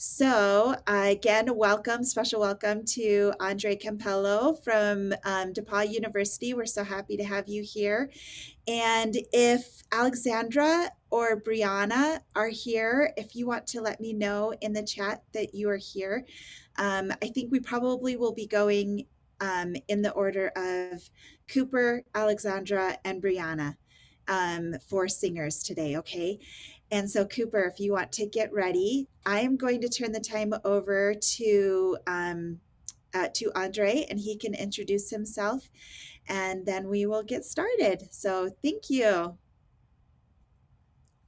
So, again, special welcome to Andre Campelo from DePauw University. We're so happy to have you here. And if Alexandra or Brianna are here, if you want to let me know in the chat that you are here, I think we probably will be going in the order of Cooper, Alexandra, and Brianna for singers today, okay? And so, Cooper, if you want to get ready, I am going to turn the time over to Andre, and he can introduce himself, and then we will get started. So, thank you.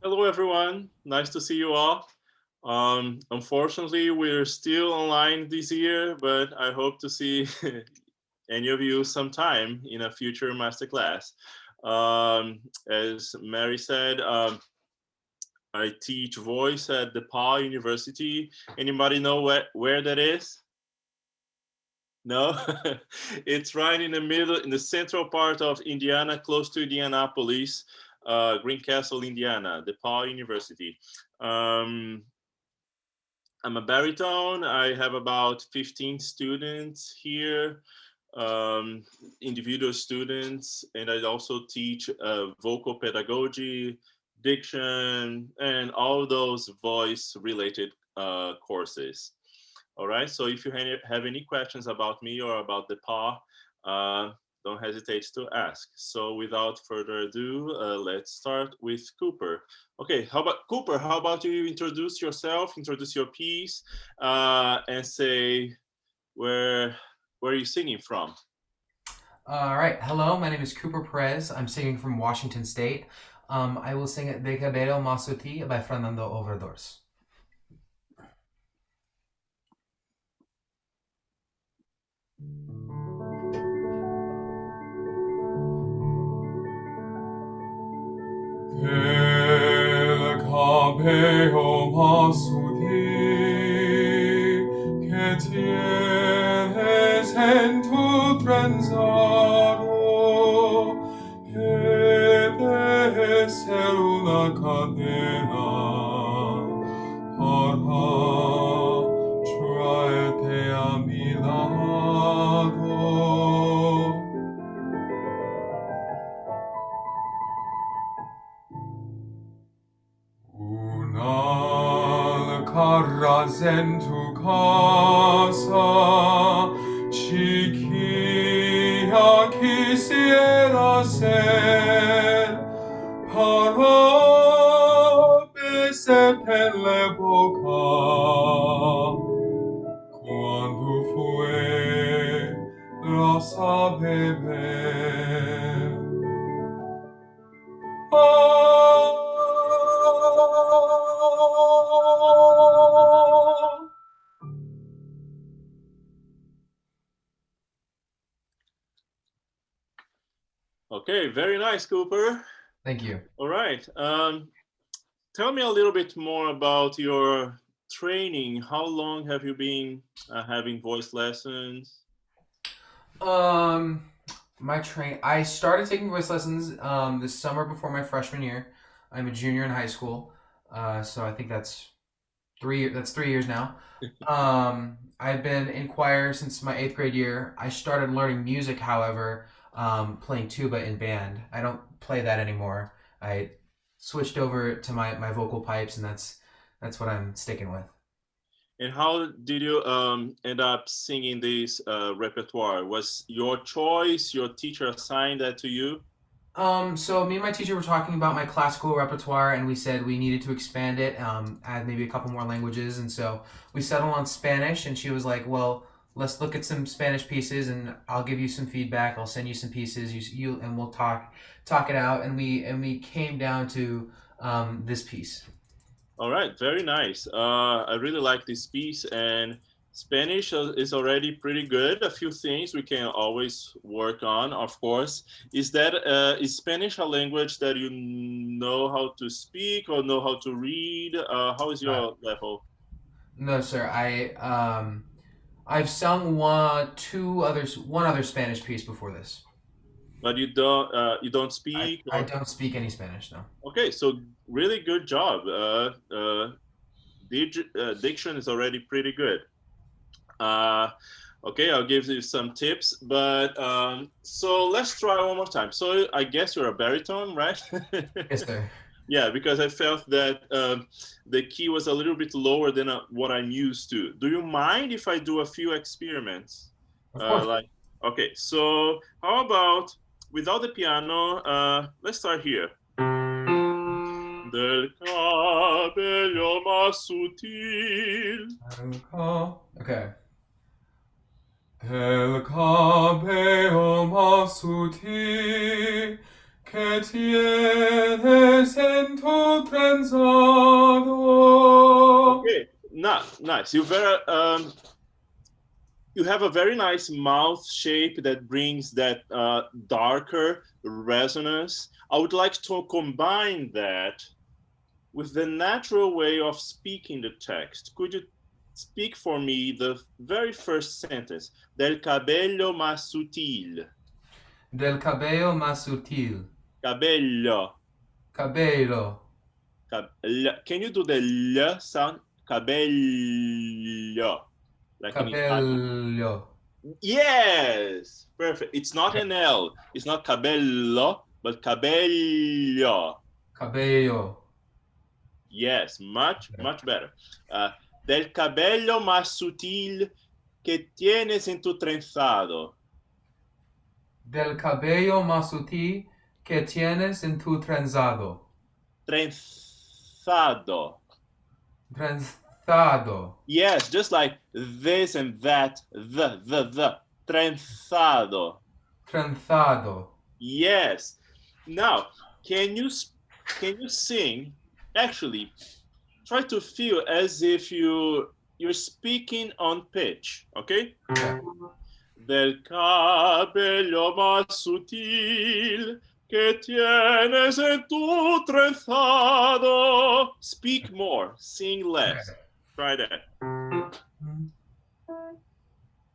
Hello, everyone. Nice to see you all. Unfortunately, we're still online this year, but I hope to see any of you sometime in a future masterclass. As Mary said, I teach voice at DePauw University. Anybody know where that is? No, it's right in the middle, in the central part of Indiana, close to Indianapolis, Greencastle, Indiana, DePauw University. Um, I'm a baritone. I have about 15 students here, um, individual students, and I also teach vocal pedagogy, diction, and all those voice related courses. All right. So if you have any questions about me or about the PAW, don't hesitate to ask. So without further ado, let's start with Cooper. Okay. How about Cooper? How about you introduce yourself, introduce your piece, and say where where are you singing from? All right. Hello, my name is Cooper Perez. I'm singing from Washington State. I will sing De Cabello Masuti by Fernando Overdors. Del cabello masuti que tienes en tu trenzado, he de ser una cadena para traerte a mi lado. Una carras en tu casa, chiquilla quisiera ser, para besarle boca, cuando fue a beber. Okay. Very nice, Cooper. Thank you. All right. Tell me a little bit more about your training. How long have you been having voice lessons? Um, I started taking voice lessons this summer before my freshman year. I'm a junior in high school, so I think that's 3 years. That's 3 years now. I've been in choir since my eighth grade year. I started learning music, however, playing tuba in band. I don't play that anymore. I switched over to my vocal pipes, and that's what I'm sticking with. And how did you end up singing this repertoire? Was your choice? Your teacher assigned that to you? So me and my teacher were talking about my classical repertoire, and we said we needed to expand it, add maybe a couple more languages, and so we settled on Spanish. And she was like, "Well, let's look at some Spanish pieces, and I'll give you some feedback. I'll send you some pieces, and we'll talk it out." And we came down to this piece. All right, very nice. I really like this piece, and Spanish is already pretty good. A few things we can always work on, of course. Is Spanish a language that you know how to speak or know how to read? How is Uh, your level? no, sir. I've sung one other Spanish piece before this. But you don't I speak I or don't speak any Spanish, no. okay, so really good job. diction is already pretty good. Okay, I'll give you some tips, but so let's try one more time. So I guess you're a baritone, right? Yes, sir. Yeah, because I felt that the key was a little bit lower than what I'm used to. Do you mind if I do a few experiments? Of course. Okay, so how about without the piano? Let's start here. Del cabello más sutil. Okay. El cabello más sutil que tienes en tu trenzado. Okay, nice. You have a very nice mouth shape that brings that darker resonance. I would like to combine that with the natural way of speaking the text. Could you speak for me the very first sentence? Del cabello más sutil. Del cabello más sutil. Cabello. Cabello. Can you do the L sound? Cabello. Like Cabello. Yes, perfect. It's not an L. It's not cabello, but cabello. Cabello. Yes, much better. Del cabello más sutil que tienes en tu trenzado. Del cabello más sutil que tienes en tu trenzado. Trenzado. Trenzado. Yes, just like this and that. The. Trenzado. Trenzado. Yes. Now, can you sing? Actually, try to feel as if you're speaking on pitch, okay? Okay. Del cabello más sutil que tienes en tu trenzado. Speak more, sing less. Okay. Try that.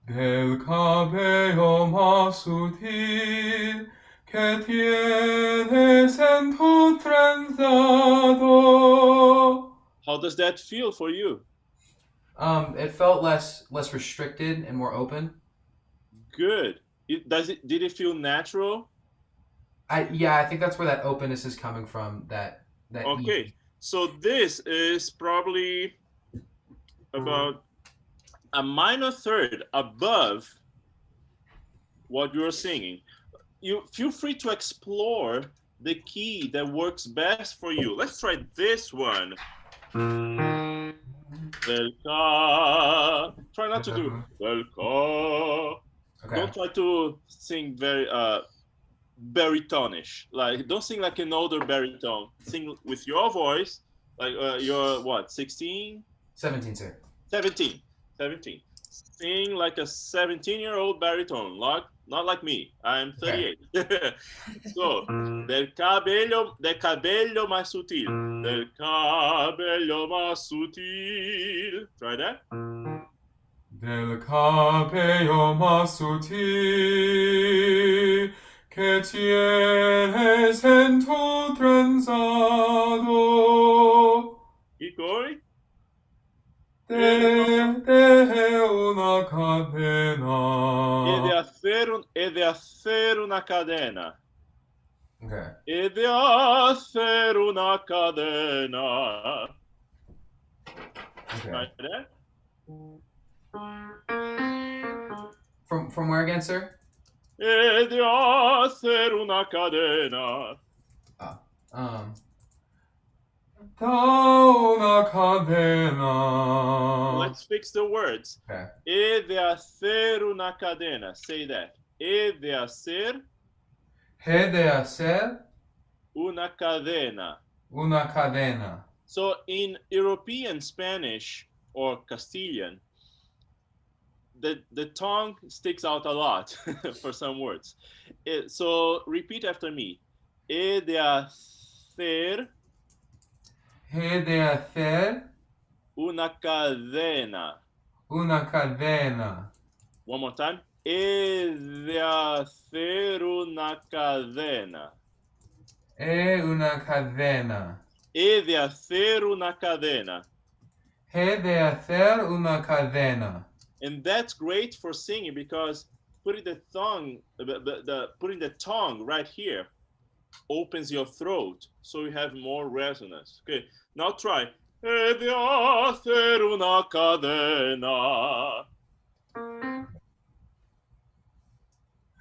Del cabello más sutil que tienes en tu trenzado. How does that feel for you? It felt less restricted and more open. Good. Did it feel natural? I think that's where that openness is coming from. That Okay. ease. So this is probably about a minor third above what you're singing. You feel free to explore the key that works best for you. Let's try this one. Del ca. Try not to do del ca. Okay. Don't try to sing very baritonish. Like, don't sing like an older baritone. Sing with your voice. Like you're what, 16? 17, sir. 17. Sing like a 17-year-old baritone, not like me. I'm 38. So, del cabello más sutil. Del cabello más sutil. Try that. Del cabello más sutil que tienes en tu trenzado. Keep going. De una cadena. E de hacer una cadena. Okay. E de hacer una cadena. Okay. Try that. From where again, sir? E de hacer una cadena. Da una cadena. Let's fix the words. Okay. E de hacer una cadena. Say that. E de hacer He de hacer una cadena. una cadena. So in European Spanish or Castilian, the tongue sticks out a lot for some words. So repeat after me. E de hacer He de hacer una cadena. una cadena. One more time. He de hacer una cadena. Una cadena. He de hacer una cadena. He de hacer una cadena. And that's great for singing because putting the tongue right here opens your throat so you have more resonance. Okay, now try. He de hacer una cadena.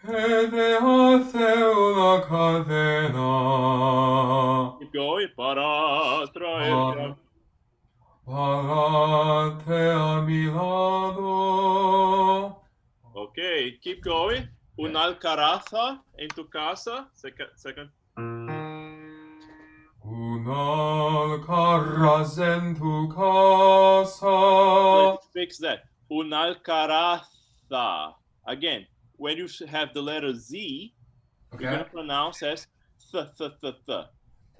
He de hacer una cadena. Keep going. Para traerte. Párate a mi lado. Okay, keep going. Una alcaraza en tu casa. Second. Una alcaraz en tu casa. Let's fix that. Una alcaraza. Again, when you have the letter Z, you're going to pronounce as th.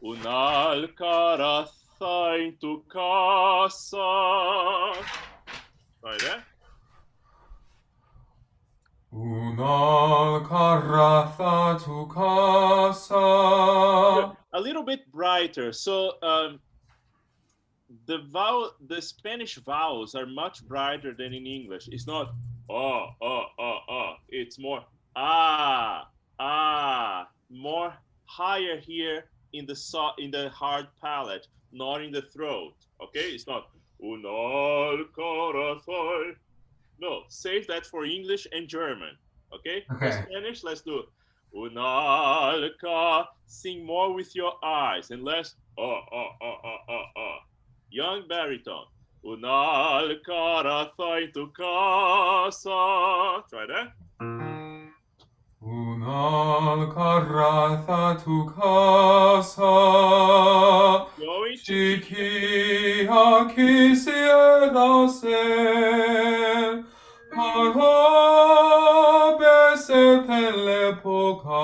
Una alcaraza en tu casa. Try that. Una alcaraza tu casa. A little bit brighter. So the Spanish vowels are much brighter than in English. It's not It's more more higher here in the hard palate, not in the throat. Okay, it's not una corazón. No, save that for English and German. Okay, for Spanish, let's do it. Una sing more with your eyes and less young baritone. Una alcaraza en tu casa. Try that. Una alcaraza tu casa. Going Chiquilla quisiera ser para besarte en la boca.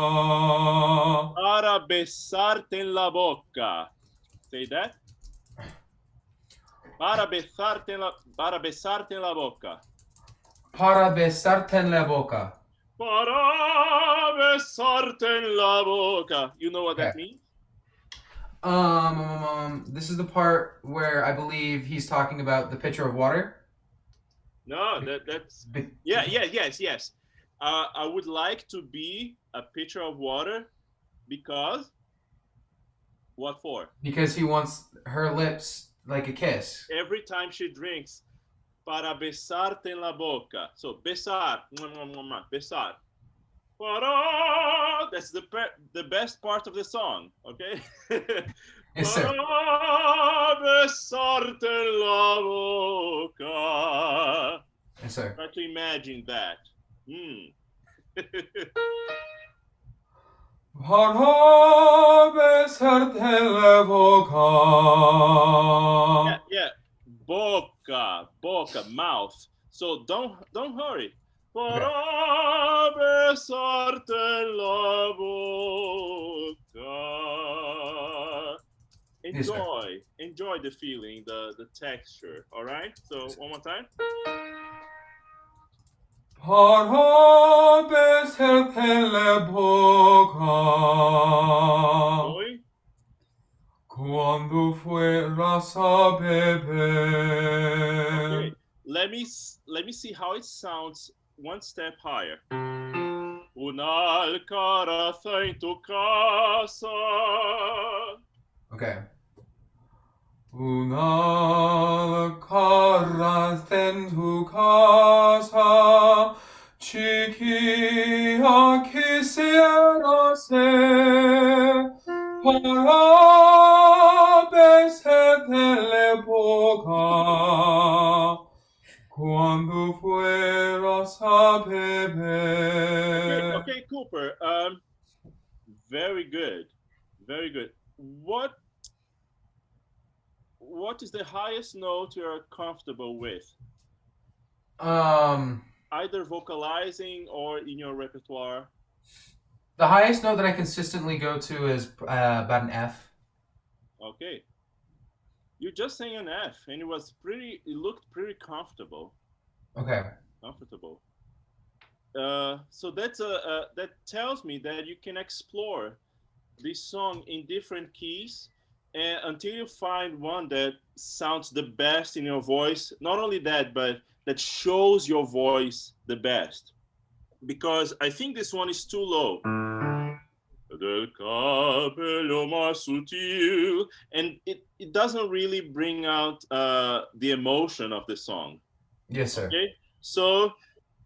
Para besarte en la boca. Say that. Para besarte en la boca. Para besarte en la boca. Para besarte en la boca. You know what that means? This is the part where I believe he's talking about the pitcher of water. No, that's yes. I would like to be a pitcher of water because what for? Because he wants her lips like a kiss. Every time she drinks, para besarte en la boca. So besar, besar. Para, that's the best part of the song, okay? Yes, sir. Para besarte en la boca. Yes, sir. Try to imagine that. Para besarte en la boca. Yeah. Boca, mouth. So don't hurry. Para besarte en la boca. Enjoy the feeling, the texture. All right. So one more time. Para besarte en la boca. Going. Cuando fueras a beber. Okay. Let me see how it sounds one step higher. Una alcaraza en tu casa. Okay. Una alcaraza en tu casa, chiquilla quisiera ser para besarte la boca cuando fueras a beber. Okay, Cooper. Very good. What is the highest note you're comfortable with? Either vocalizing or in your repertoire? The highest note that I consistently go to is about an F. Okay. You just sang an F, and it looked pretty comfortable. Okay. Comfortable. So that tells me that you can explore this song in different keys and until you find one that sounds the best in your voice, not only that, but that shows your voice the best. Because I think this one is too low. Del cabello más sutil. And it doesn't really bring out the emotion of the song. Yes, sir. Okay? So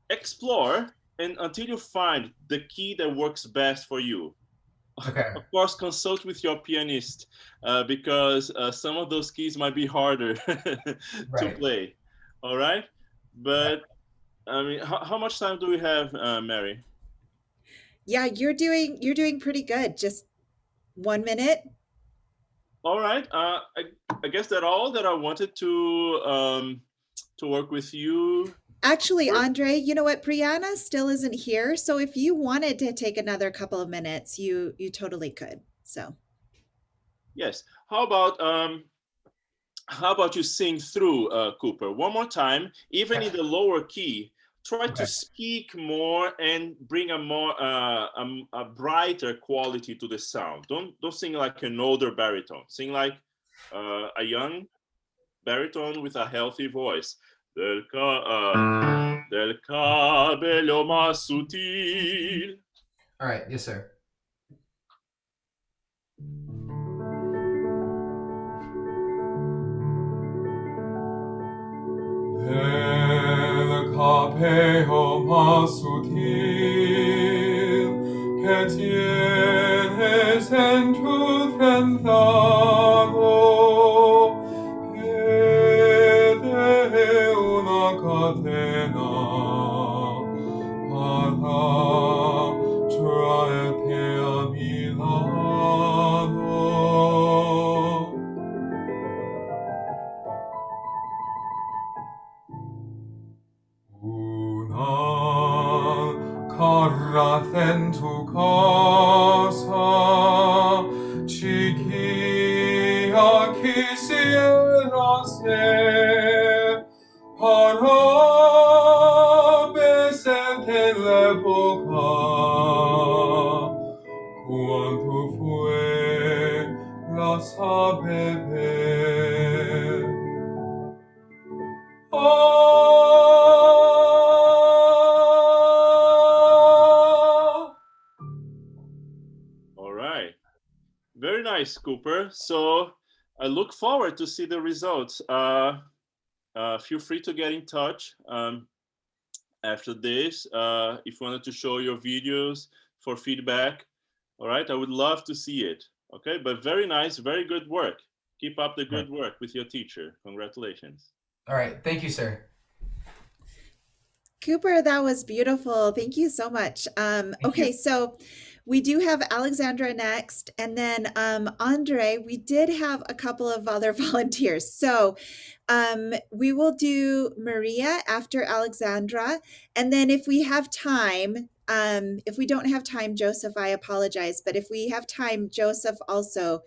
explore, and until you find the key that works best for you. Okay. Of course, consult with your pianist because some of those keys might be harder to Right. play. All right, but I mean, how much time do we have, Mary? Yeah, you're doing pretty good. Just 1 minute. All right, I guess that all that I wanted to work with you. Actually, Andre, you know what? Brianna still isn't here, so if you wanted to take another couple of minutes, you totally could. So, Yes. How about you sing through, Cooper, one more time, even in the lower key? Try to Okay. speak more and bring a more a brighter quality to the sound. Don't sing like an older baritone. Sing like a young baritone with a healthy voice. Del cabello más sutil. All right. Yes, sir. Del cabello más sutil que tienes en tu trenzado, de una cadena para traerte a mi lado. Una carraz en tu casa, chiquilla, quisiera ser para besarte en la boca. Cuánto fueras a beber. All right. Very nice, Cooper. So I look forward to see the results. Feel free to get in touch after this if you wanted to show your videos for feedback. All right, I would love to see it. Okay, but very nice, very good work. Keep up the good work with your teacher. Congratulations. All right. Thank you, sir. Cooper, that was beautiful. Thank you so much. Okay, so we do have Alexandra next, and then Andre. We did have a couple of other volunteers, so we will do Maria after Alexandra, and then if we have time, if we don't have time, Joseph, I apologize, but if we have time, Joseph also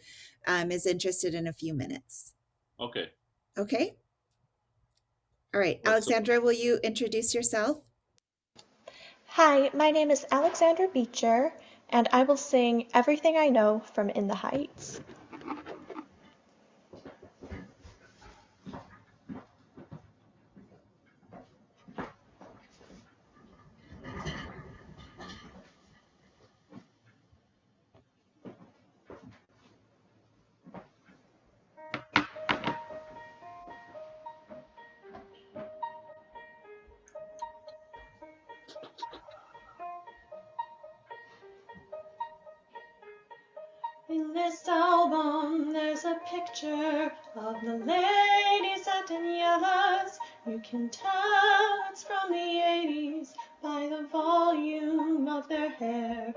is interested in a few minutes. Okay. Okay. All right, Let's support. Alexandra, will you introduce yourself? Hi, my name is Alexandra Beecher, and I will sing Everything I Know from In the Heights. In this album, there's a picture of the ladies at Daniela's. You can tell it's from the 80s by the volume of their hair.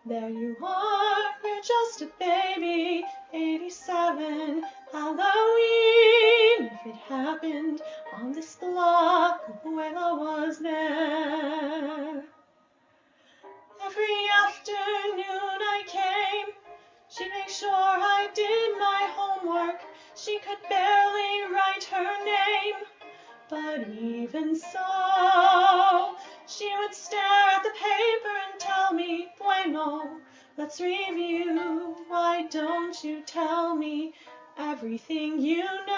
There you are, you're just a baby, 87, Halloween. If it happened on this block, Abuela was there. Every afternoon I came. She'd make sure I did my homework. She could barely write her name. But even so, she would stare at the paper and tell me, bueno, Let's review. Why don't you tell me everything you know?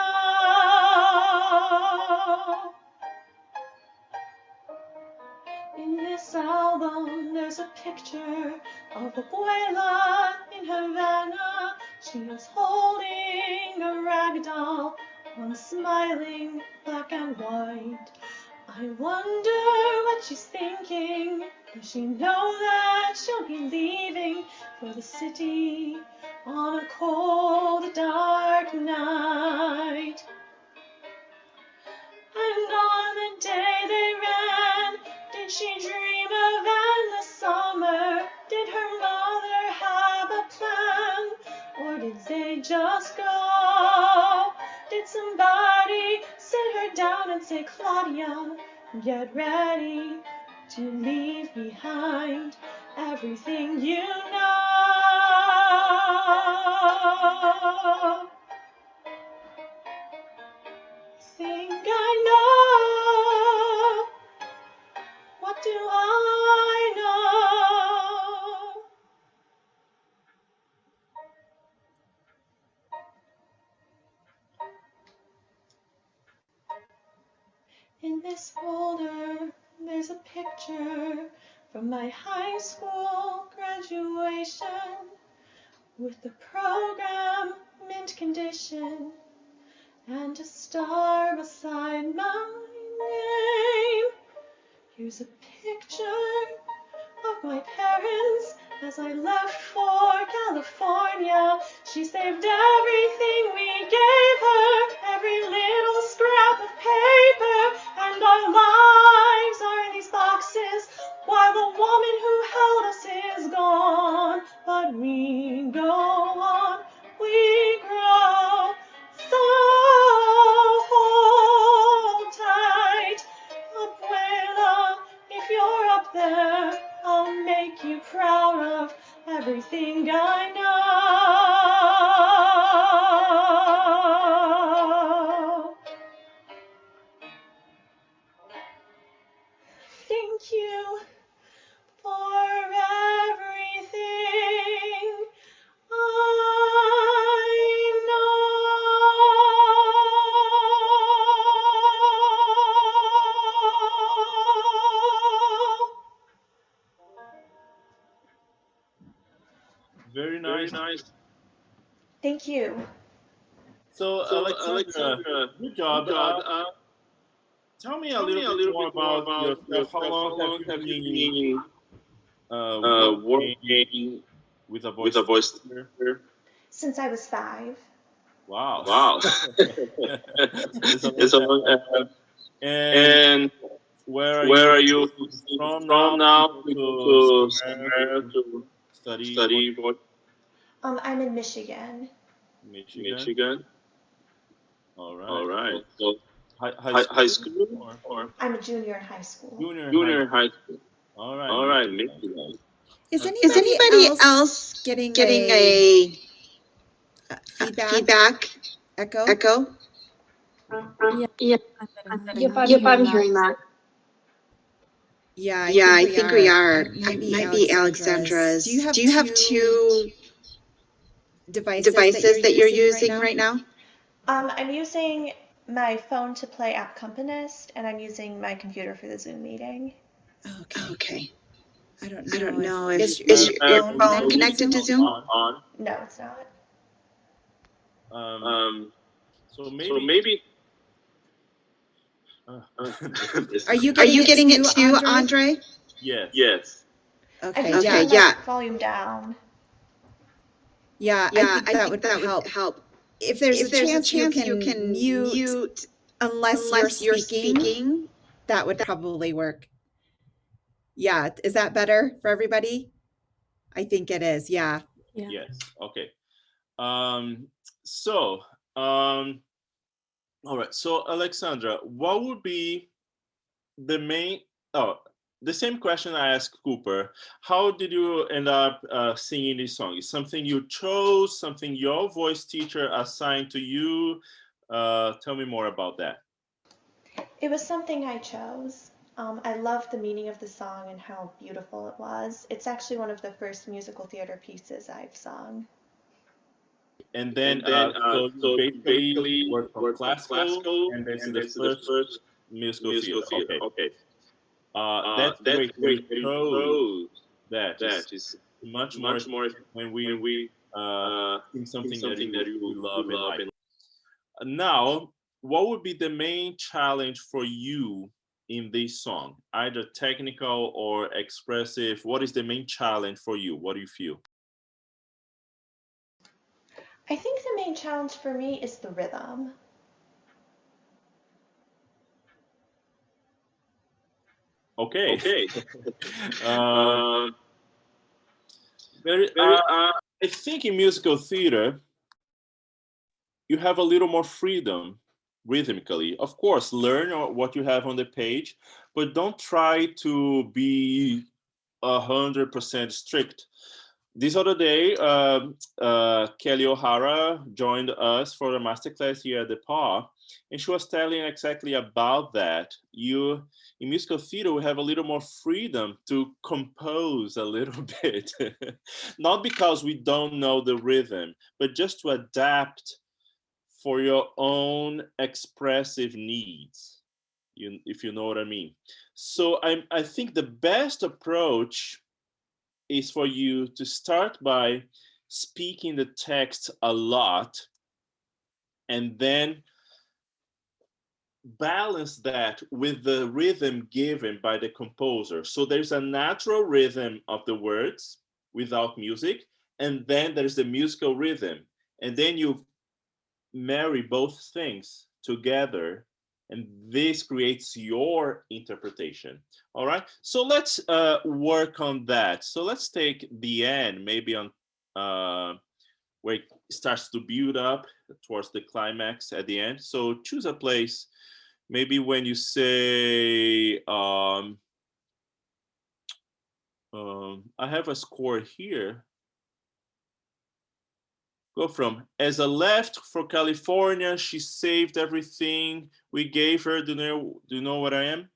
In this album, there's a picture of Abuela in Havana. She is holding a rag doll on smiling black and white. I wonder what she's thinking. Does she know that she'll be leaving for the city on a cold, dark night? And on the day they ran, did she dream of endless summer? Did her mother have a plan? Or did they just go? Did somebody sit her down and say, Claudia, get ready to leave behind everything you know? Think I know. What do I know? In this folder, there's a picture from my high school graduation with the program mint condition and a star beside my name. Here's a picture of my parents as I left for California. She saved everything we gave her, every little scrap of paper, and our lives are in these boxes while the woman who held us is gone. But we go on, we grow, so hold tight, Abuela, if you're up there, I'll make you proud of everything I know. Thank you for everything I know. Very nice. Thank you. So, Alexandra, good job. Tell me a little bit more about yourself. How long have you been working with a voice teacher? Since I was 5. Wow. Wow. It's a It's a long long time. And And where are where you are you from from now? now? You We go go to to somewhere somewhere to to study study what? I'm in Michigan. Michigan. Michigan. All All right. right. So So high high school school or or I'm a junior in high school. junior high junior school? high school? All right, All right, Michigan. Michigan. Is Is anybody anybody else else getting getting a a feedback feedback echo? echo? Yeah, Yeah. I'm Yep, getting I'm that. Yep, hearing I'm that. hearing that. Yeah, I Yeah, think I we think we are. are. It might It be might be Alexandra's. Do you Alexandra's. have Do you have two two devices that devices you're that you're using right using now? right now? I'm using my phone to play Accompanist, and I'm using my computer for the Zoom meeting. Okay. Okay. I don't I don't know if know if is is your your phone phone connected to connected to Zoom? Zoom? On. No, it's not. Um, so So maybe. maybe. Are you Are getting you it getting it too, too, Andre? Andre? Yes. Yes. I Okay, can yeah. turn my yeah. volume down. Yeah, I Yeah, think I that think would that would help. help. If there's a If there's a chance you chance you can can mute mute unless you're unless you're speaking, speaking. that would probably work. Yeah, is that better for everybody? I think it is. Yeah. Yeah. Yes. Okay. So, all right. So, Alexandra, what would be the main? Oh, the same question I asked Cooper. How did you end up singing this song? Is something you chose? Something your voice teacher assigned to you? Tell me more about that. It was something I chose. I loved the meaning of the song and how beautiful it was. It's actually one of the first musical theater pieces I've sung. And then, so you basically work from classical, and this is the first musical theater. Okay, that's great. It shows that is much more when we sing something that we love in life. Now, what would be the main challenge for you in this song, either technical or expressive? What is the main challenge for you? What do you feel? I think the main challenge for me is the rhythm. Okay. um, very, I think in musical theater, you have a little more freedom rhythmically. Of course, learn what you have on the page, but don't try to be 100% strict. This other day, Kelly O'Hara joined us for a masterclass here at DePauw, and she was telling exactly about that. You in musical theater, we have a little more freedom to compose a little bit, not because we don't know the rhythm, but just to adapt for your own expressive needs. If you know what I mean. So I think the best approach is for you to start by speaking the text a lot and then balance that with the rhythm given by the composer. So there's a natural rhythm of the words without music, and then there's the musical rhythm. And then you marry both things together, and this creates your interpretation. All right, so let's work on that. So let's take the end, maybe on where it starts to build up towards the climax at the end. So choose a place, maybe when you say I have a score here. Go from, as I left for California, she saved everything we gave her. Do you know what I am?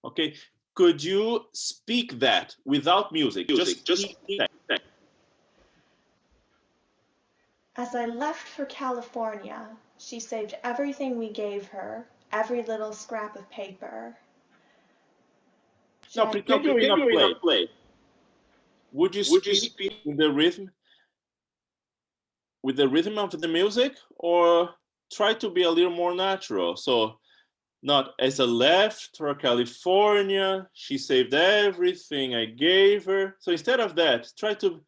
Okay. Could you speak that without music? Just speak that. As I left for California, she saved everything we gave her, every little scrap of paper. Now pretend you're in a play. Would you speak in the rhythm, with the rhythm of the music, or try to be a little more natural? So not, as I left for California, she saved everything I gave her. So instead of that, try to,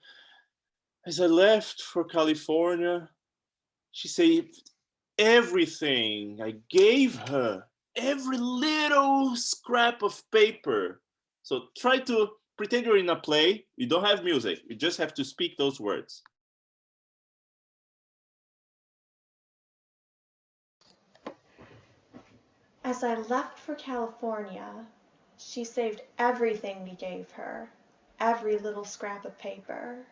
as I left for California, she saved everything I gave her, every little scrap of paper. So try to pretend you're in a play. You don't have music. You just have to speak those words. As I left for California, she saved everything we gave her, every little scrap of paper.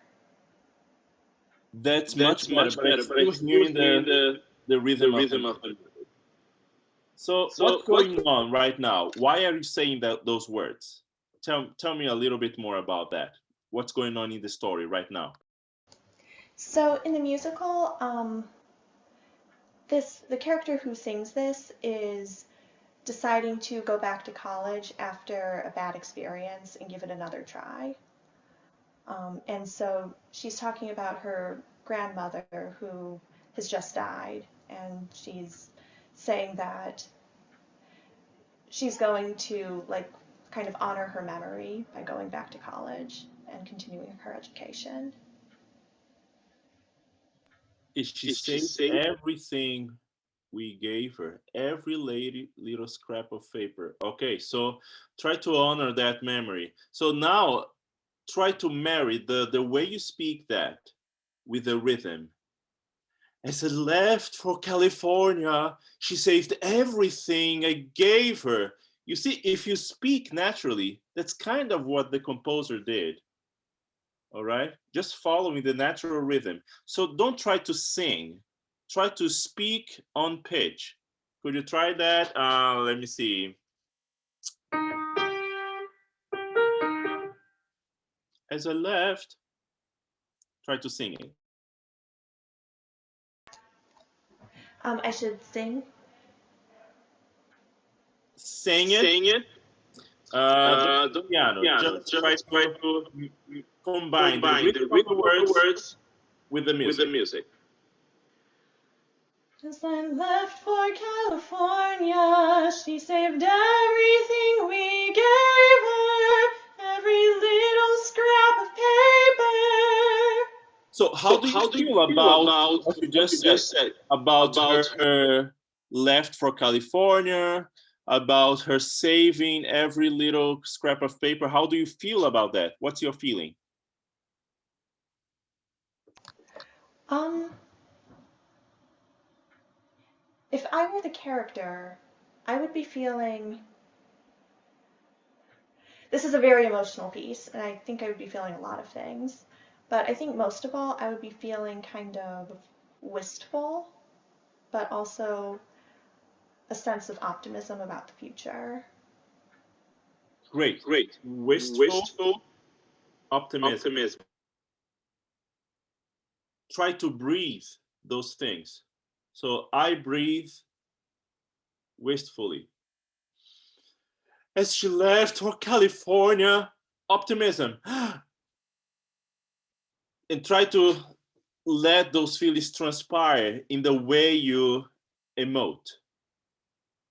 That's much better, but I'm still hearing the rhythm of the music. So what's going on right now? Why are you saying those words? Tell me a little bit more about that. What's going on in the story right now? So in the musical, the character who sings this is deciding to go back to college after a bad experience and give it another try. And so she's talking about her grandmother who has just died, and she's saying that she's going to kind of honor her memory by going back to college and continuing her education. Is she saved everything we gave her, every little scrap of paper. Okay, so try to honor that memory. So now try to marry the way you speak that with the rhythm. As I left for California, she saved everything I gave her. You see, if you speak naturally, that's kind of what the composer did. All right, just following the natural rhythm. So don't try to sing, try to speak on pitch. Could you try that? Let me see. As I left, try to sing it. I should sing. Sing it. Sing it. The piano. Just try to combine the rhythm of the words with the music. As I left for California, she saved everything we gave her, every little scrap of paper. So how do you feel about what you just said? About her left for California, about her saving every little scrap of paper. How do you feel about that? What's your feeling? If I were the character, I would be feeling. This is a very emotional piece, and I think I would be feeling a lot of things. But I think most of all, I would be feeling kind of wistful, but also a sense of optimism about the future. Great. Wistful optimism. Try to breathe those things. So I breathe wistfully. As she left for California, optimism. And try to let those feelings transpire in the way you emote.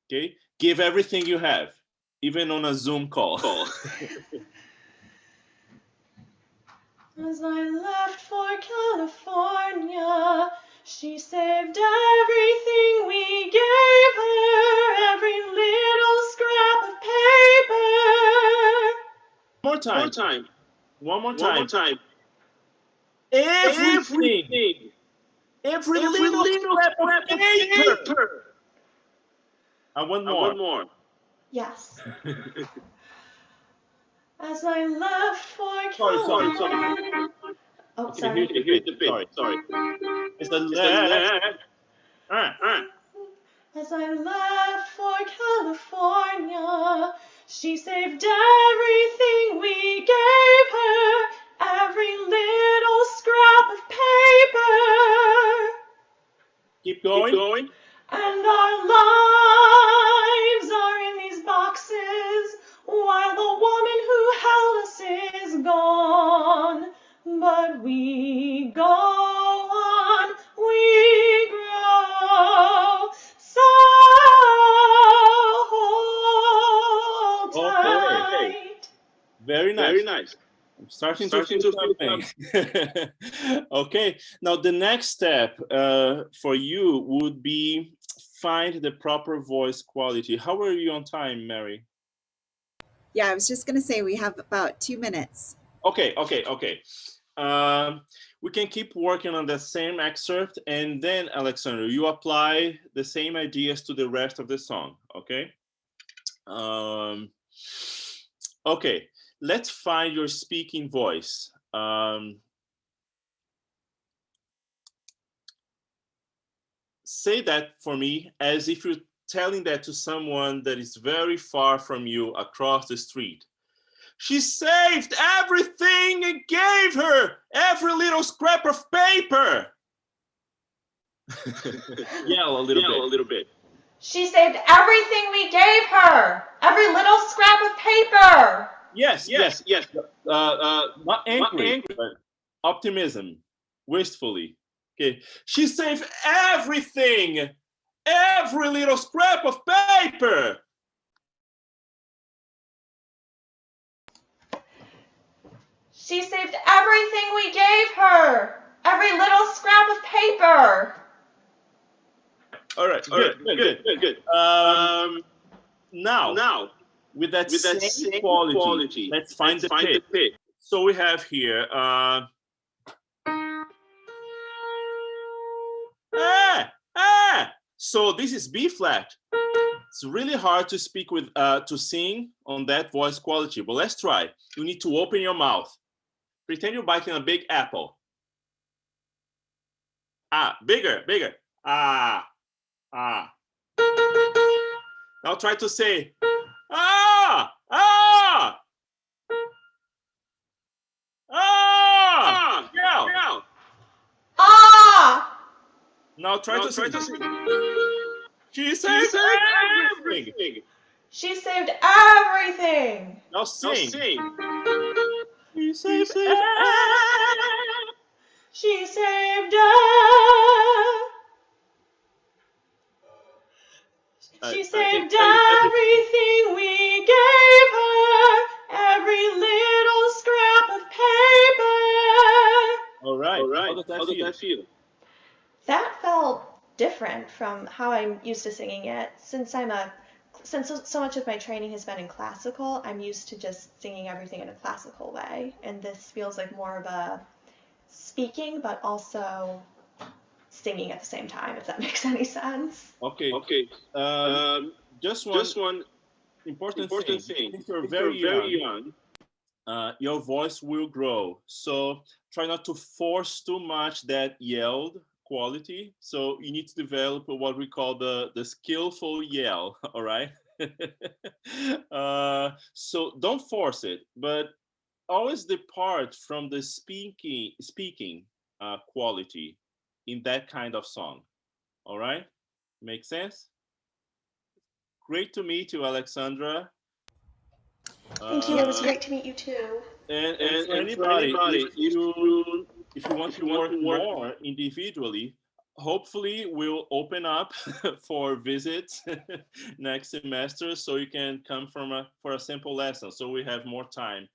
Okay? Give everything you have, even on a Zoom call. As I left for California, she saved everything we gave her, every little scrap of paper. One more time. Everything. Every little scrap of paper. I want more. Yes. As I left for California. Sorry. Oh, Okay, sorry. here's the bit. Sorry. It's the left. As I left for California, she saved everything we gave her, every little scrap of paper. Keep going. And our lives are in these boxes, while the woman who held us is gone. But we go on, we grow, so hold tight. Very nice. I'm starting to feel something. Okay, now the next step for you would be find the proper voice quality. How are you on time, Mary? Yeah, I was just going to say we have about 2 minutes. Okay. We can keep working on the same excerpt, and then, Alexander, you apply the same ideas to the rest of the song, okay? Okay, let's find your speaking voice. Say that for me as if you're telling that to someone that is very far from you across the street. She saved everything and gave her every little scrap of paper. Yell a little bit. She saved everything we gave her, every little scrap of paper. Yes. Not angry, but optimism, wistfully. Okay. She saved everything, every little scrap of paper. She saved everything we gave her, every little scrap of paper. All right, good. Now, with that same quality, let's find the pitch. So we have here. So this is B flat. It's really hard to speak with, to sing on that voice quality, but let's try. You need to open your mouth. Pretend you're biting a big apple. Bigger. Now try to say, Now try to sing. She saved everything. She saved everything. Now sing. She She saved saved everything. She saved She saved everything we gave her, every little scrap of paper. All right. How does that feel? That felt different from how I'm used to singing it. Since so much of my training has been in classical, I'm used to just singing everything in a classical way, and this feels like more of a speaking, but also singing at the same time, if that makes any sense. Okay. Just one important thing. Since you're very young, your voice will grow. So try not to force too much that yelled quality. So you need to develop what we call the skillful yell. All right. So don't force it, but always depart from the speaking quality in that kind of song. All right. Make sense? Great to meet you, Alexandra. Thank you. It was great to meet you too. And for anybody, if you want to work more individually, hopefully we'll open up for visits next semester, so you can come for a simple lesson. So we have more time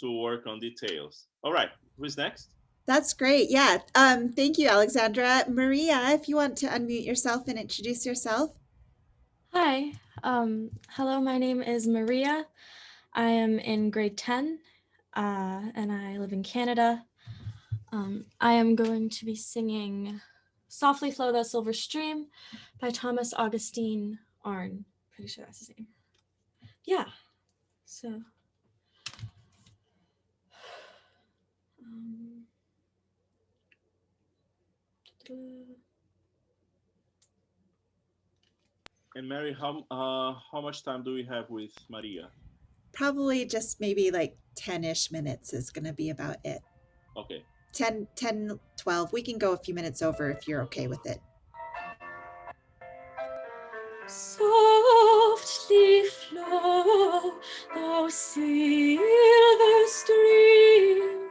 to work on details. All right, who's next? That's great. Yeah. Thank you, Alexandra. Maria, if you want to unmute yourself and introduce yourself. Hi. Hello, my name is Maria. I am in grade 10, and I live in Canada. I am going to be singing Softly Flow That Silver Stream by Thomas Augustine Arne. Pretty sure that's his name. Yeah. So. And Mary, how much time do we have with Maria? Probably just maybe like 10-ish minutes is going to be about it. Okay. 10, 12. We can go a few minutes over if you're okay with it. Softly flow, thou silver stream,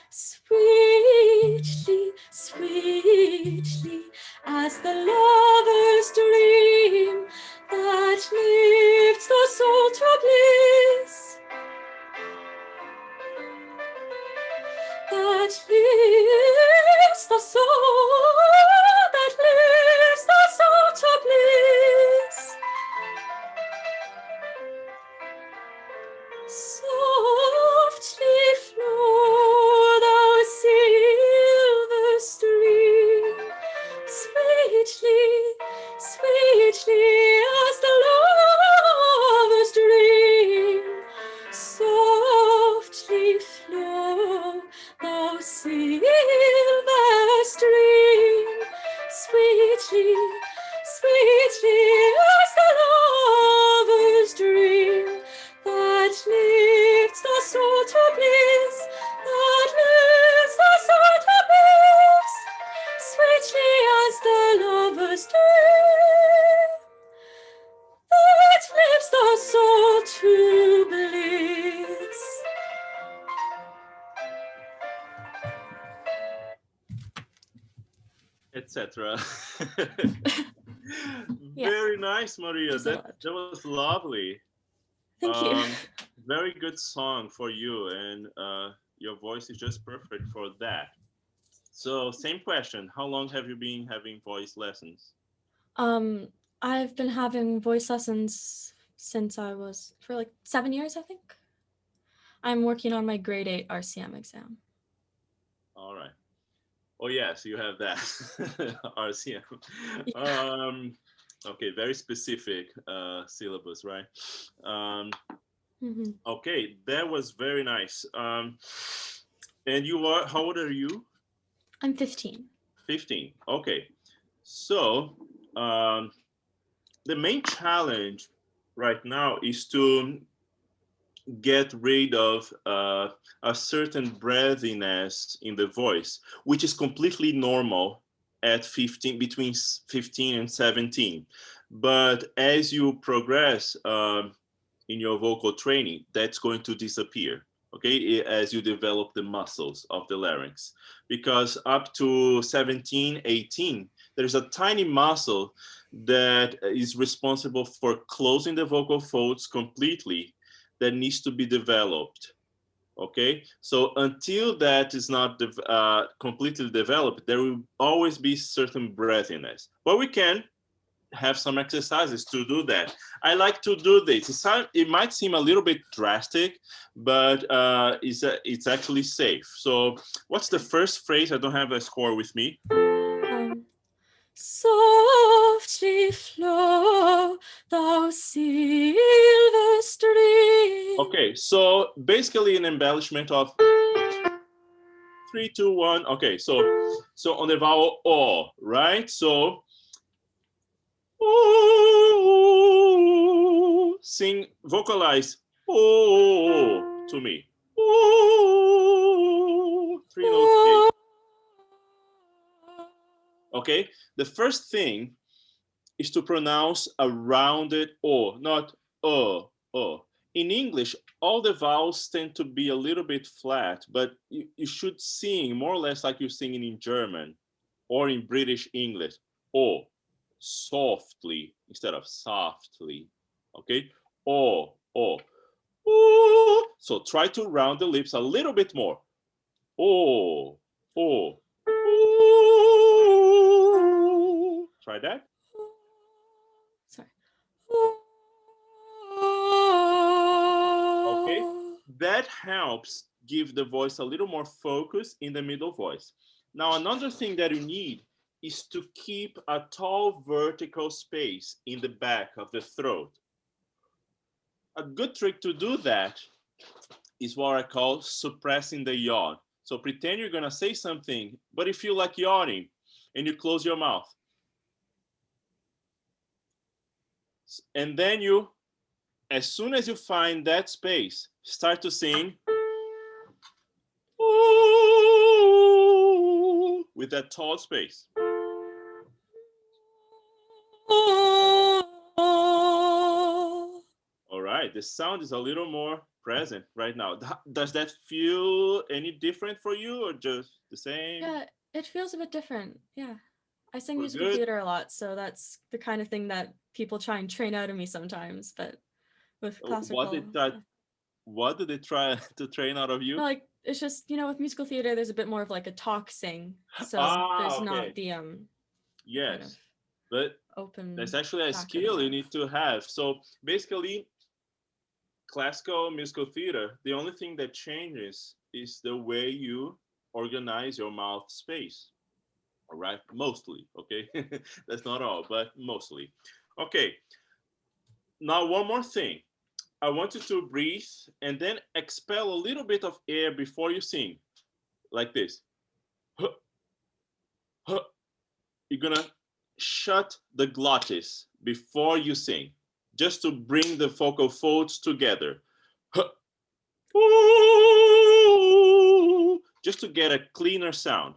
sweetly, sweetly, as the lover's dream that lifts the soul to bliss, that lifts the soul, that lifts the soul to bliss. Softly flow, thou silver stream, sweetly, sweetly, as the lover's dream. Softly flow, thou silver stream, sweetly, sweetly, as the lover's dream that lifts the soul to bliss, that lifts the soul to bliss, sweetly as the lover's dream, that lifts the soul to bliss. Etc. Yeah. Very nice, Maria. Thanks a That lot. was lovely. Thank you. Very good song for you, and your voice is just perfect for that. So, same question. How long have you been having voice lessons? I've been having voice lessons since I was for like 7 years, I think. I'm working on my grade 8 RCM exam. All right. Oh yes, you have that RCM. Yeah. Okay, very specific syllabus, right? Mm-hmm. Okay, that was very nice. And you are, how old are you? I'm 15. 15. Okay. So the main challenge right now is to get rid of a certain breathiness in the voice, which is completely normal at 15, between 15 and 17. But as you progress in your vocal training, that's going to disappear, okay, as you develop the muscles of the larynx. Because up to 17, 18, there's a tiny muscle that is responsible for closing the vocal folds completely that needs to be developed. Okay, so until that is not completely developed, there will always be certain breathiness. But we can have some exercises to do that. I like to do this. It might seem a little bit drastic, but it's actually safe. So what's the first phrase? I don't have a score with me. Softly flow, thou silver stream. Okay, so basically an embellishment of 3, 2, 1. Okay, so on the vowel O, right? So ooh, sing, vocalize oh to me. Ooh, 3 notes. Okay, the first thing is to pronounce a rounded O, not O. In English, all the vowels tend to be a little bit flat, but you should sing more or less like you're singing in German or in British English. O, softly instead of softly. Okay, O. So try to round the lips a little bit more. O. Try that. Sorry. Okay, that helps give the voice a little more focus in the middle voice. Now, another thing that you need is to keep a tall vertical space in the back of the throat. A good trick to do that is what I call suppressing the yawn. So pretend you're gonna say something, but you feel like yawning, and you close your mouth. And then you, as soon as you find that space, start to sing ooh, with that tall space. All right, the sound is a little more present right now. Does that feel any different for you or just the same? Yeah, it feels a bit different. Yeah. I sing We're musical good. theater a lot, so that's the kind of thing that people try and train out of me sometimes, but with classical. What did they try to train out of you? No, like it's just, with musical theater there's a bit more of like a talk sing. So there's okay. not the Yes. kind of But open. that's actually a factor skill they you have. need to have. So basically, classical musical theater, the only thing that changes is the way you organize your mouth space. All right, mostly. Okay, that's not all, but mostly. Okay, now one more thing. I want you to breathe and then expel a little bit of air before you sing, like this. You're gonna shut the glottis before you sing, just to bring the vocal folds together. Just to get a cleaner sound.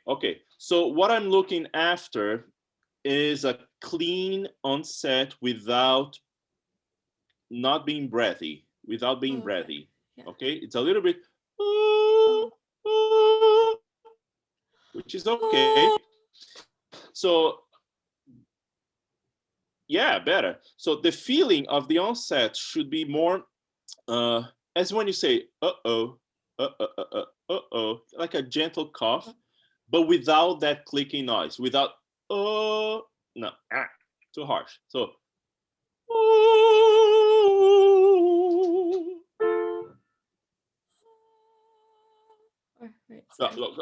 Okay. So what I'm looking after is a clean onset without not being breathy, Okay. Yeah. Okay, it's a little bit, which is okay. So yeah, better. So the feeling of the onset should be more as when you say uh-oh, like a gentle cough, but without that clicking noise, without no, too harsh. So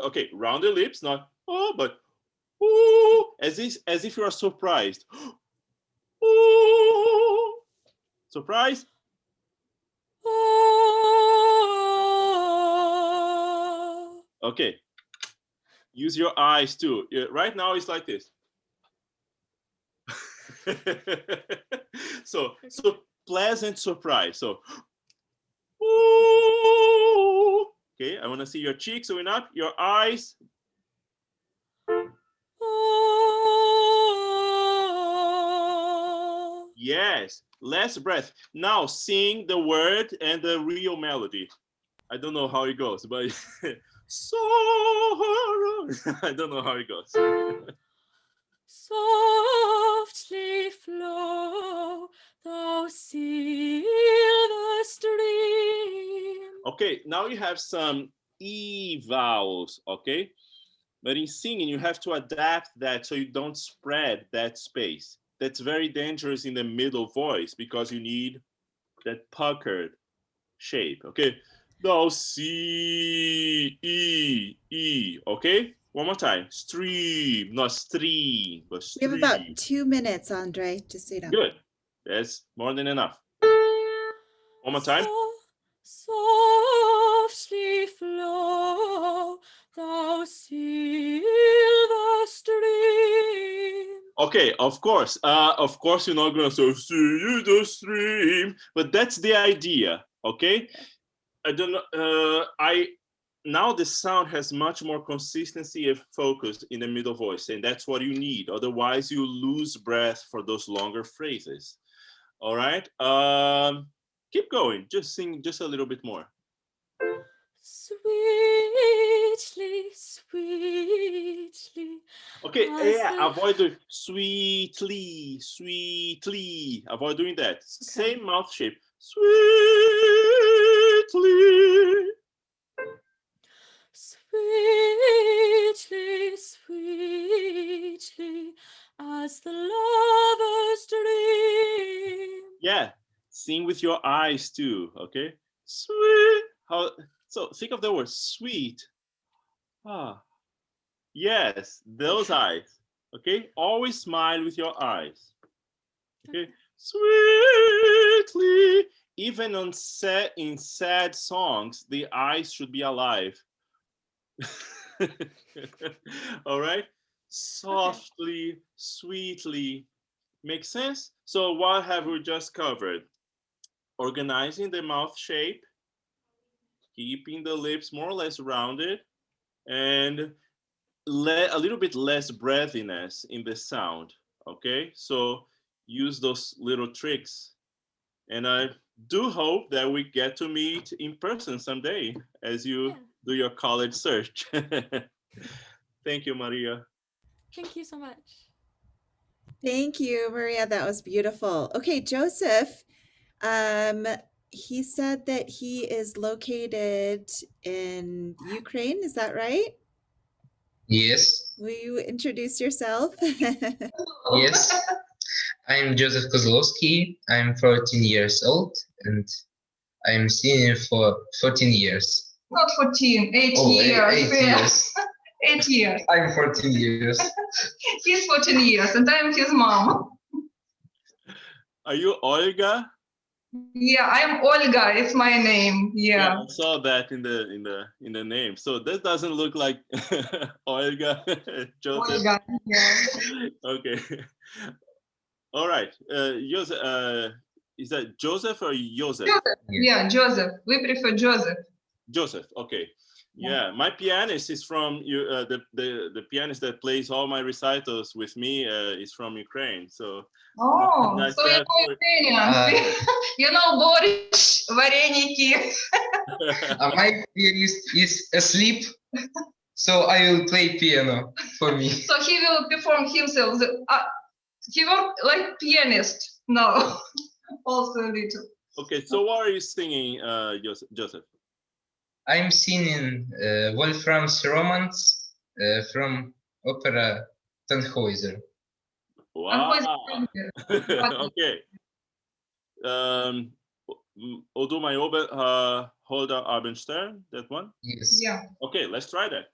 okay, round the lips, not but as if you are surprised. Surprise. Okay. Use your eyes too. Right now it's like this. So pleasant surprise. So, ooh. Okay, I want to see your cheeks going up, your eyes. Yes, less breath. Now sing the word and the real melody. I don't know how it goes, but sorrow. I don't know how it goes. Softly flow the silver stream. Okay, now you have some E vowels, okay? But in singing, you have to adapt that so you don't spread that space. That's very dangerous in the middle voice because you need that puckered shape, okay? No, C, E, okay? One more time. Stream, not stream, but We have about stream. 2 minutes, Andre, just so you know. Good. That's more than enough. One more time. Softly flow the silver stream. Okay, of course you're not gonna say see the stream, but that's the idea, okay? I don't know, now the sound has much more consistency and focus in the middle voice, and that's what you need. Otherwise, you lose breath for those longer phrases. All right, keep going. Just sing just a little bit more. Sweetly, sweetly. Okay, as yeah, the- avoid the sweetly, sweetly. Avoid doing that. Same mouth shape. Sweetly. Sweetly, sweetly, as the lovers dream. Yeah, sing with your eyes too, okay? Sweet. So think of the word sweet. Ah, yes, those eyes, okay? Always smile with your eyes, okay? Sweetly. Even in sad songs, the eyes should be alive. All right, softly, sweetly. Makes sense? So what have we just covered? Organizing the mouth shape, keeping the lips more or less rounded, and a little bit less breathiness in the sound, okay? So use those little tricks. And I do hope that we get to meet in person someday as you do your college search. Thank you, Maria. Thank you so much. Thank you, Maria. That was beautiful. Okay, Joseph, he said that he is located in Ukraine. Is that right? Yes, Will you introduce yourself? yes. I'm Joseph Kozlowski. I'm 14 years old and I'm senior for 14 years. Not 14, 8 Oh, years. 8 Yeah. years. 8 years. I'm 14 years. He's 14 years and I'm his mom. Are you Olga? Yeah, I'm Olga. It's my name. Yeah. I saw that in the name. So that doesn't look like Olga. Joseph. Olga. Yeah. Okay. All right. Joseph, is that Joseph or Joseph? Joseph. Yeah, Joseph. We prefer Joseph. Joseph. Okay. Yeah, my pianist is from the pianist that plays all my recitals with me is from Ukraine. So. Oh, Nice so you know Ukrainian. You know Boris, Vareniki. My pianist is asleep, so I will play piano for me. So he will perform himself. He works like pianist now. Also a little. Okay, so what are you singing, Joseph? I'm singing Wolfram's Romance from opera Tannhäuser. Wow. Okay. O du mein Holder Abendstern, that one? Yes. Yeah. Okay, let's try that.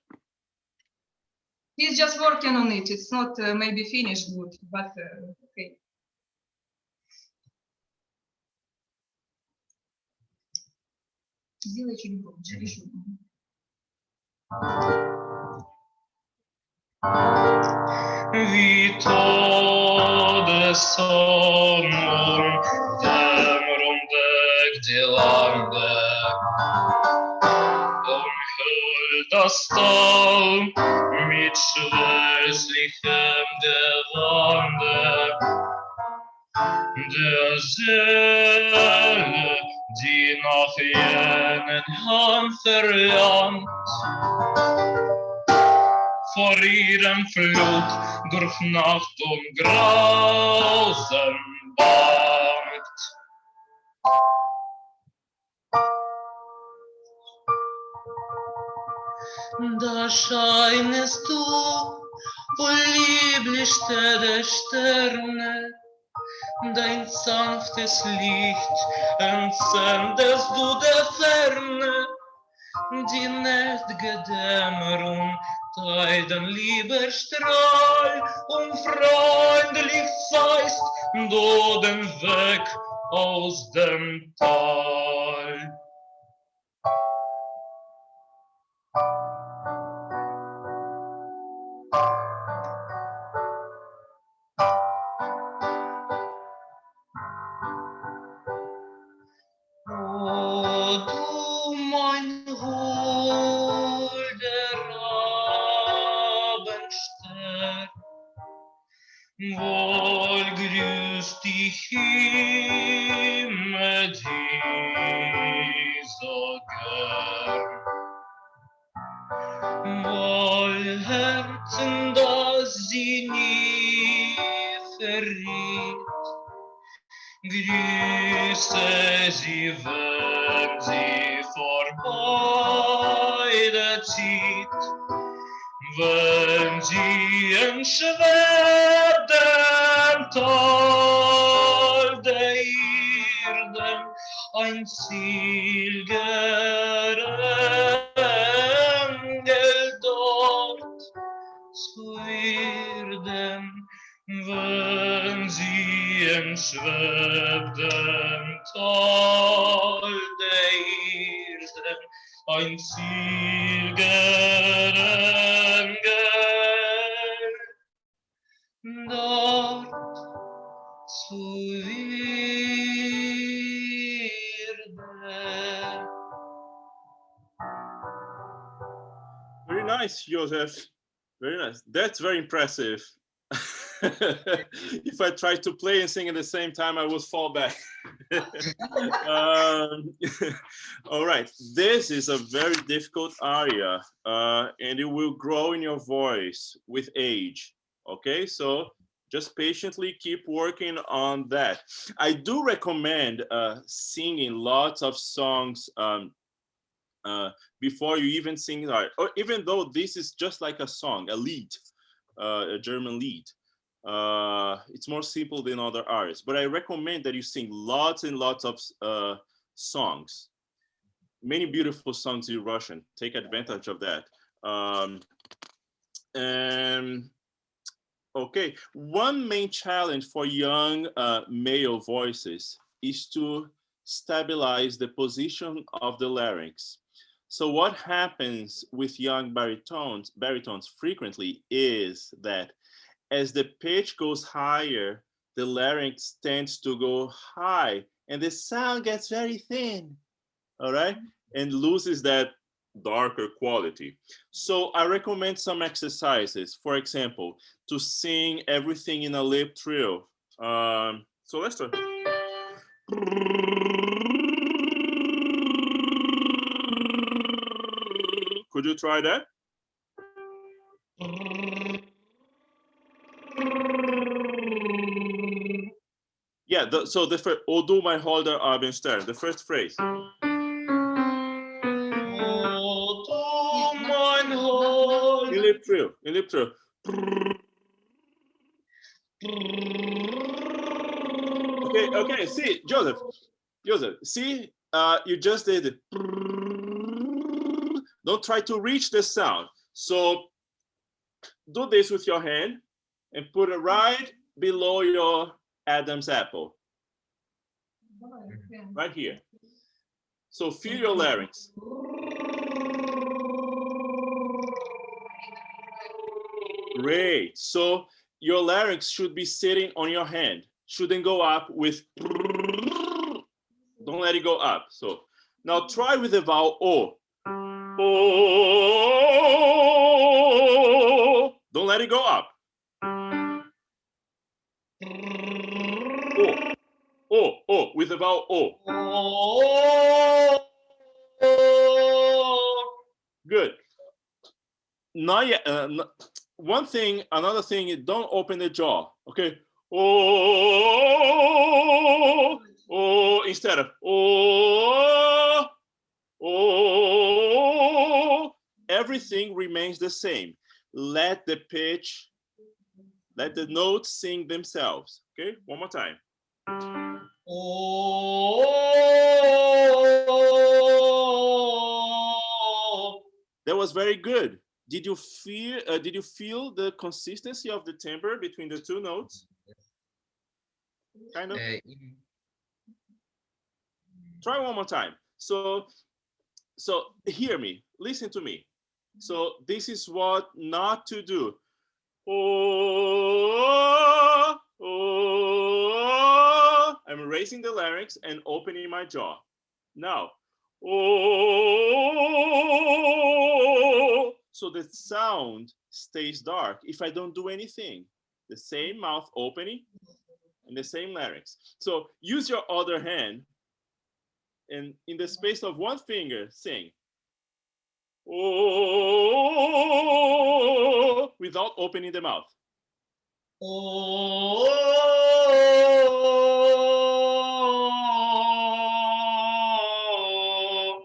He's just working on it. It's not maybe finished good, but okay. Сделай чуть громче, еще. Vi tar det som om den Stall mit schwärzlichem Gewande der Seele, die nach jenen Hand verlangt, vor ihrem Flug durch Nacht und Grausen bangt. Da scheinest du, o lieblichste der Sterne, dein sanftes Licht entzündest du der Ferne, die nächt'ge Dämmerung deinen lieber Strahl und freundlich zeigst du den Weg aus dem Tal. O du mein holder Abendstern, wohl grüßt dich immer dieser gern. Wohl Herzen, das sie nie verriet, grüße sie, wenn sie vorbei zieht, wenn sie entschwert dem Tal der Erden ein Zielgerengel dort zu werden, wenn sie entschwebt dem Tal der Erden ein Zielgerengel dort zu werden. Very nice, Joseph. Very nice. That's very impressive. If I tried to play and sing at the same time, I would fall back. All right. This is a very difficult aria, and it will grow in your voice with age. Okay, so just patiently keep working on that. I do recommend singing lots of songs before you even sing that, or even though this is just like a song, a lead, a German lead. It's more simple than other arias, but I recommend that you sing lots and lots of songs. Many beautiful songs in Russian. Take advantage of that. And okay, one main challenge for young male voices is to stabilize the position of the larynx. So what happens with young baritones frequently is that as the pitch goes higher, the larynx tends to go high and the sound gets very thin, all right? And loses that darker quality. So I recommend some exercises, for example, to sing everything in a lip trill. So let's start. Could you try that? Yeah, so the first, O du mein holder Abendstern, the first phrase. O du mein holder. In lip trill, in lip trill. Okay, see, Joseph, see, you just did it. Don't try to reach the sound. So do this with your hand and put it right below your Adam's apple. Right here. So feel your larynx. Great. So your larynx should be sitting on your hand. Shouldn't go up with. Don't let it go up. So now try with the vowel O. Oh, don't let it go up. Oh, with the vowel O. Good. Not yet. Another thing is don't open the jaw. Okay. Oh, instead of oh, everything remains the same. Let the notes sing themselves. Okay, one more time. Oh, that was very good. Did you feel the consistency of the timbre between the two notes? Kind of. Try one more time. So hear me, listen to me. So this is what not to do. Oh, I'm raising the larynx and opening my jaw. Now, oh, so the sound stays dark if I don't do anything. The same mouth opening and the same larynx. So use your other hand and in the space of one finger, sing. Oh, without opening the mouth. Oh.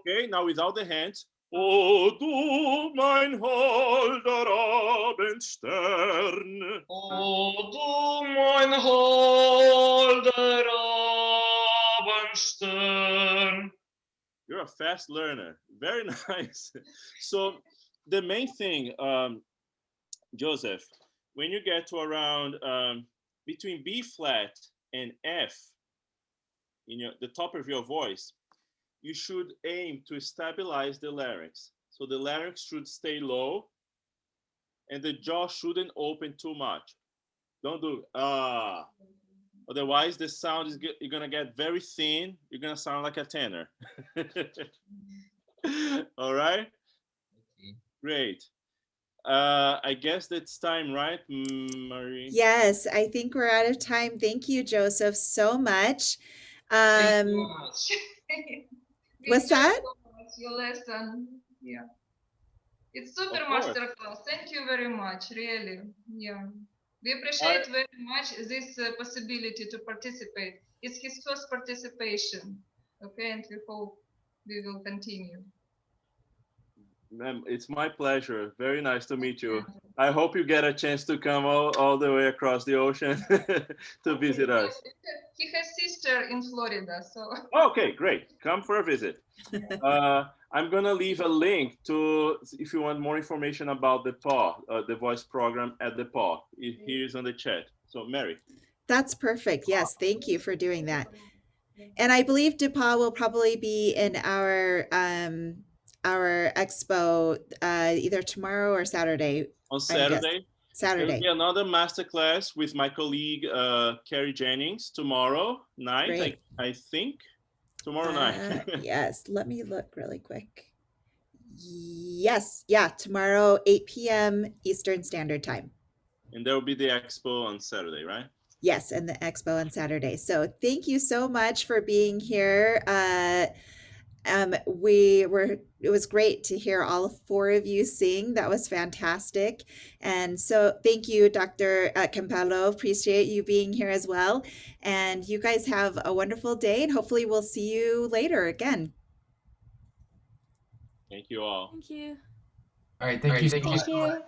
Okay, now without the hands. O du mein holder Abendstern. O du mein holder Abendstern. You're a fast learner. Very nice. So the main thing, Joseph, when you get to around between B flat and F in the top of your voice, you should aim to stabilize the larynx. So the larynx should stay low and the jaw shouldn't open too much. Don't do ah. Otherwise, the sound is you're gonna get very thin. You're gonna sound like a tenor. All right. Okay. Great. I guess that's time, right, Marie? Yes, I think we're out of time. Thank you, Joseph, so much. Thank you so much. What's that? So much, your lesson. Yeah. It's super masterclass. Thank you very much, really. Yeah. We appreciate very much this possibility to participate. It's his first participation. Okay, and we hope we will continue. It's my pleasure. Very nice to meet you. I hope you get a chance to come all the way across the ocean to visit us. He has sister in Florida, so. Okay, great. Come for a visit. I'm gonna leave a link to if you want more information about DePauw, the voice program at DePauw. Here's on the chat. So Mary. That's perfect. Yes, thank you for doing that. And I believe DePauw will probably be in our expo either tomorrow or Saturday. On Saturday. Saturday. There'll be another masterclass with my colleague Carrie Jennings tomorrow night. I think tomorrow night. Yes, let me look really quick. Yes, yeah, tomorrow 8 p.m. Eastern Standard Time. And there will be the expo on Saturday, right? Yes, and the expo on Saturday. So thank you so much for being here. It was great to hear all four of you sing. That was fantastic. And so thank you, Dr. Campelo. Appreciate you being here as well. And you guys have a wonderful day and hopefully we'll see you later again. Thank you all. Thank you. All right. Thank you so much. Thank you.